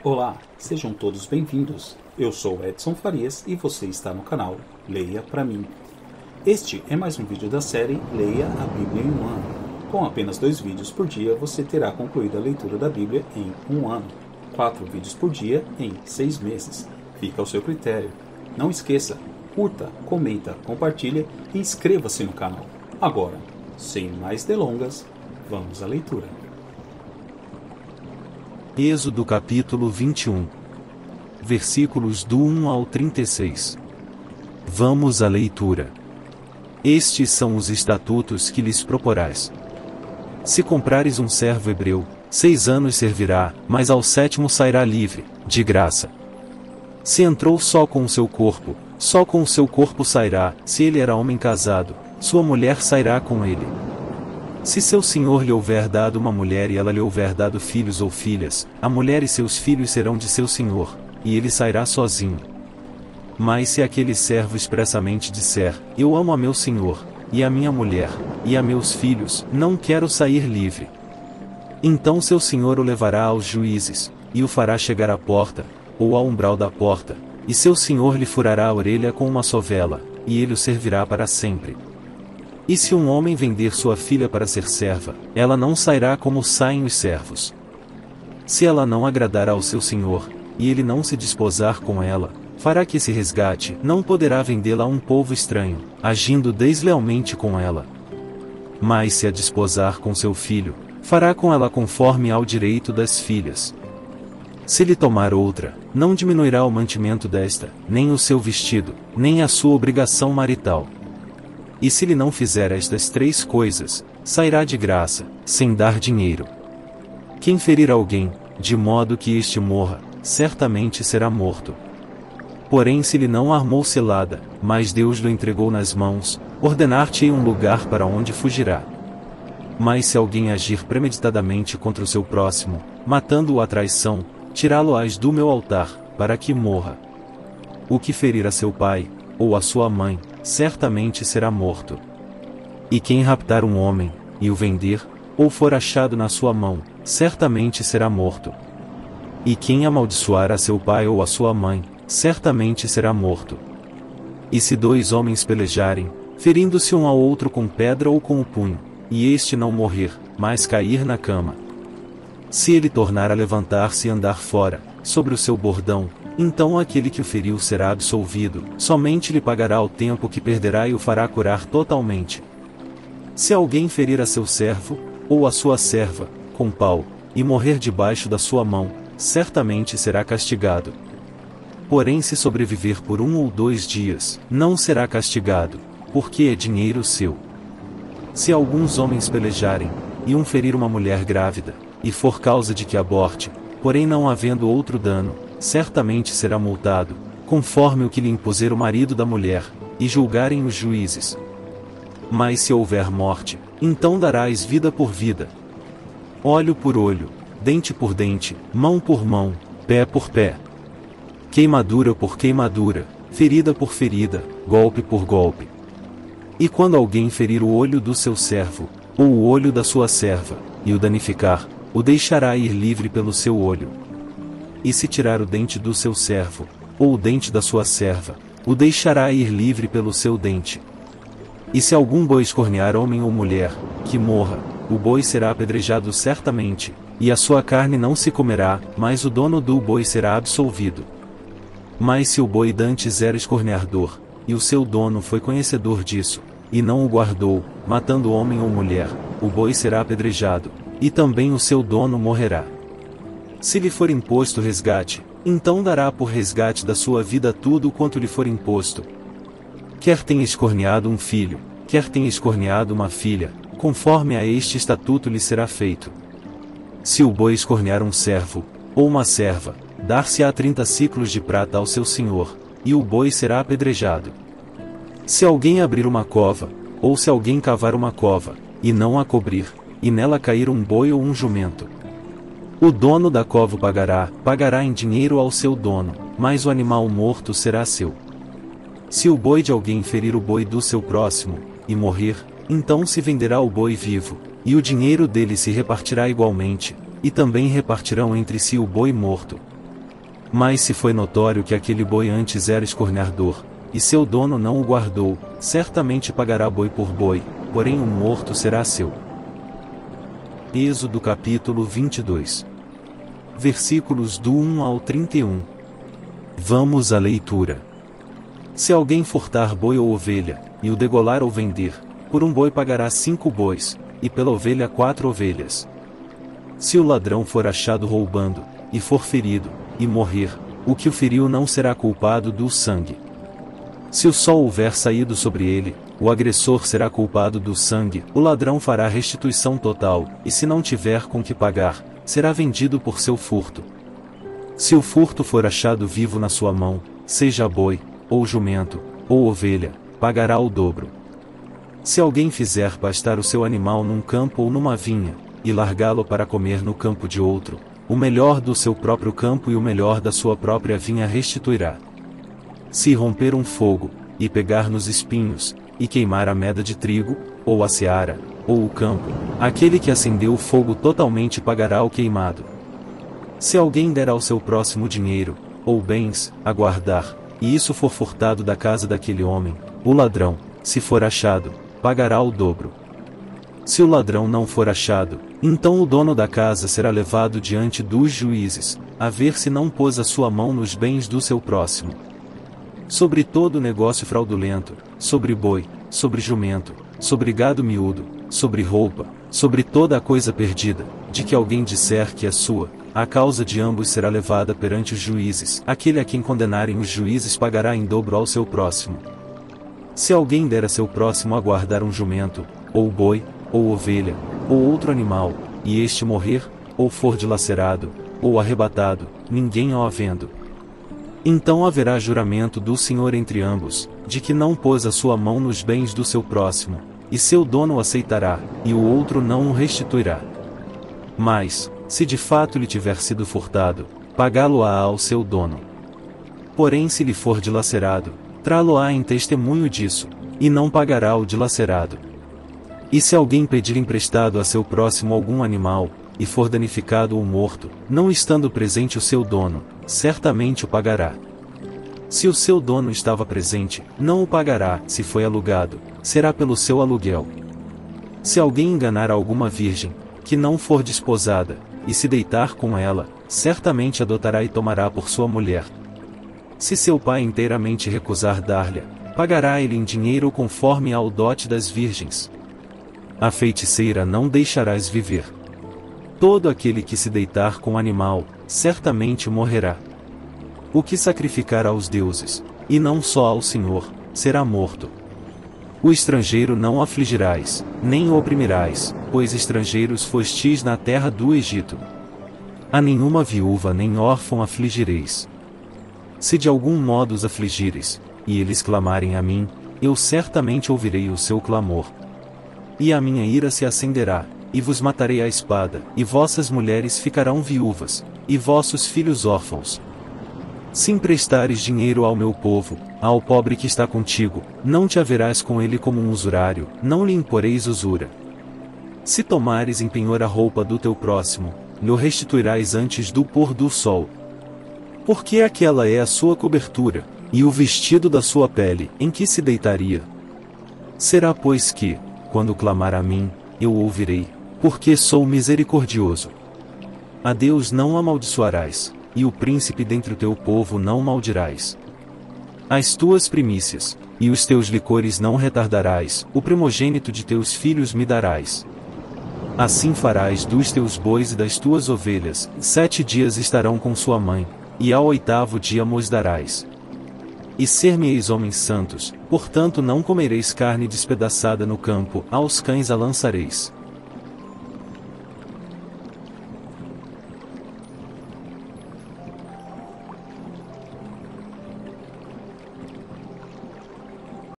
Olá, sejam todos bem-vindos. Eu sou Edson Farias e você está no canal Leia Pra Mim. Este é mais um vídeo da série Leia a Bíblia em um ano. Com apenas 2 vídeos por dia, você terá concluído a leitura da Bíblia em um ano. 4 vídeos por dia em 6 meses. Fica ao seu critério. Não esqueça, curta, comenta, compartilha e inscreva-se no canal. Agora, sem mais delongas, vamos à leitura. Êxodo capítulo 21. Versículos do 1 ao 36. Vamos à leitura. Estes são os estatutos que lhes proporás. Se comprares um servo hebreu, 6 anos servirá, mas ao 7º sairá livre, de graça. Se entrou só com o seu corpo, só com o seu corpo sairá. Se ele era homem casado, sua mulher sairá com ele. Se seu senhor lhe houver dado uma mulher e ela lhe houver dado filhos ou filhas, a mulher e seus filhos serão de seu senhor, e ele sairá sozinho. Mas se aquele servo expressamente disser, eu amo a meu senhor, e a minha mulher, e a meus filhos, não quero sair livre. Então seu senhor o levará aos juízes, e o fará chegar à porta, ou ao umbral da porta, e seu senhor lhe furará a orelha com uma sovela, e ele o servirá para sempre. E se um homem vender sua filha para ser serva, ela não sairá como saem os servos. Se ela não agradar ao seu senhor, e ele não se desposar com ela, fará que esse resgate, não poderá vendê-la a um povo estranho, agindo deslealmente com ela. Mas se a desposar com seu filho, fará com ela conforme ao direito das filhas. Se lhe tomar outra, não diminuirá o mantimento desta, nem o seu vestido, nem a sua obrigação marital. E se lhe não fizer estas 3 coisas, sairá de graça, sem dar dinheiro. Quem ferir alguém, de modo que este morra, certamente será morto. Porém se lhe não armou cilada, mas Deus lhe entregou nas mãos, ordenar-te-ei um lugar para onde fugirá. Mas se alguém agir premeditadamente contra o seu próximo, matando-o à traição, tirá-lo-ás do meu altar, para que morra. O que ferir a seu pai, ou a sua mãe, certamente será morto. E quem raptar um homem, e o vender, ou for achado na sua mão, certamente será morto. E quem amaldiçoar a seu pai ou a sua mãe, certamente será morto. E se 2 homens pelejarem, ferindo-se um ao outro com pedra ou com o punho, e este não morrer, mas cair na cama, se ele tornar a levantar-se e andar fora, sobre o seu bordão, então aquele que o feriu será absolvido, somente lhe pagará o tempo que perderá e o fará curar totalmente. Se alguém ferir a seu servo, ou a sua serva, com pau, e morrer debaixo da sua mão, certamente será castigado. Porém se sobreviver por 1 ou 2 dias, não será castigado, porque é dinheiro seu. Se alguns homens pelejarem, e um ferir uma mulher grávida, e for causa de que aborte, porém não havendo outro dano, certamente será multado, conforme o que lhe impuser o marido da mulher, e julgarem os juízes. Mas se houver morte, então darás vida por vida, olho por olho, dente por dente, mão por mão, pé por pé, queimadura por queimadura, ferida por ferida, golpe por golpe. E quando alguém ferir o olho do seu servo, ou o olho da sua serva, e o danificar, o deixará ir livre pelo seu olho. E se tirar o dente do seu servo, ou o dente da sua serva, o deixará ir livre pelo seu dente. E se algum boi escornear homem ou mulher, que morra, o boi será apedrejado certamente, e a sua carne não se comerá, mas o dono do boi será absolvido. Mas se o boi dantes era escorneador, e o seu dono foi conhecedor disso, e não o guardou, matando homem ou mulher, o boi será apedrejado, e também o seu dono morrerá. Se lhe for imposto resgate, então dará por resgate da sua vida tudo quanto lhe for imposto. Quer tenha escorneado um filho, quer tenha escorneado uma filha, conforme a este estatuto lhe será feito. Se o boi escornear um servo, ou uma serva, dar-se-á 30 siclos de prata ao seu senhor, e o boi será apedrejado. Se alguém abrir uma cova, ou se alguém cavar uma cova, e não a cobrir, e nela cair um boi ou um jumento, o dono da cova pagará em dinheiro ao seu dono, mas o animal morto será seu. Se o boi de alguém ferir o boi do seu próximo, e morrer, então se venderá o boi vivo, e o dinheiro dele se repartirá igualmente, e também repartirão entre si o boi morto. Mas se foi notório que aquele boi antes era escornador, e seu dono não o guardou, certamente pagará boi por boi, porém o morto será seu. Êxodo capítulo 22. Versículos do 1 ao 31. Vamos à leitura. Se alguém furtar boi ou ovelha, e o degolar ou vender, por um boi pagará 5 bois, e pela ovelha 4 ovelhas. Se o ladrão for achado roubando, e for ferido, e morrer, o que o feriu não será culpado do sangue. Se o sol houver saído sobre ele, o agressor será culpado do sangue, o ladrão fará restituição total, e se não tiver com que pagar, será vendido por seu furto. Se o furto for achado vivo na sua mão, seja boi, ou jumento, ou ovelha, pagará o dobro. Se alguém fizer pastar o seu animal num campo ou numa vinha, e largá-lo para comer no campo de outro, o melhor do seu próprio campo e o melhor da sua própria vinha restituirá. Se romper um fogo, e pegar nos espinhos, e queimar a meda de trigo, ou a seara, ou o campo, aquele que acendeu o fogo totalmente pagará o queimado. Se alguém der ao seu próximo dinheiro, ou bens, a guardar, e isso for furtado da casa daquele homem, o ladrão, se for achado, pagará o dobro. Se o ladrão não for achado, então o dono da casa será levado diante dos juízes, a ver se não pôs a sua mão nos bens do seu próximo. Sobre todo negócio fraudulento, sobre boi, sobre jumento, sobre gado miúdo, sobre roupa, sobre toda a coisa perdida, de que alguém disser que é sua, a causa de ambos será levada perante os juízes. Aquele a quem condenarem os juízes pagará em dobro ao seu próximo. Se alguém der a seu próximo a guardar um jumento, ou boi, ou ovelha, ou outro animal, e este morrer, ou for dilacerado, ou arrebatado, ninguém o havendo, então haverá juramento do Senhor entre ambos, de que não pôs a sua mão nos bens do seu próximo, e seu dono o aceitará, e o outro não o restituirá. Mas, se de fato lhe tiver sido furtado, pagá-lo-á ao seu dono. Porém se lhe for dilacerado, trá-lo-á em testemunho disso, e não pagará o dilacerado. E se alguém pedir emprestado a seu próximo algum animal, e for danificado ou morto, não estando presente o seu dono, certamente o pagará. Se o seu dono estava presente, não o pagará. Se foi alugado, será pelo seu aluguel. Se alguém enganar alguma virgem, que não for desposada, e se deitar com ela, certamente adotará e tomará por sua mulher. Se seu pai inteiramente recusar dar-lhe, pagará ele em dinheiro conforme ao dote das virgens. A feiticeira não deixarás viver. Todo aquele que se deitar com animal, certamente morrerá. O que sacrificar aos deuses, e não só ao Senhor, será morto. O estrangeiro não afligirás, nem o oprimirás, pois estrangeiros fostis na terra do Egito. A nenhuma viúva nem órfão afligireis. Se de algum modo os afligires, e eles clamarem a mim, eu certamente ouvirei o seu clamor. E a minha ira se acenderá, e vos matarei à espada, e vossas mulheres ficarão viúvas, e vossos filhos órfãos. Se emprestares dinheiro ao meu povo, ao pobre que está contigo, não te haverás com ele como um usurário, não lhe imporeis usura. Se tomares em penhor a roupa do teu próximo, lhe restituirás antes do pôr do sol. Porque aquela é a sua cobertura, e o vestido da sua pele, em que se deitaria. Será pois que, quando clamar a mim, eu ouvirei, porque sou misericordioso. A Deus não amaldiçoarás, e o príncipe dentre o teu povo não maldirás. As tuas primícias, e os teus licores não retardarás, o primogênito de teus filhos me darás. Assim farás dos teus bois e das tuas ovelhas, 7 dias estarão com sua mãe, e ao 8º dia mos darás. E ser-me-eis homens santos, portanto não comereis carne despedaçada no campo, aos cães a lançareis.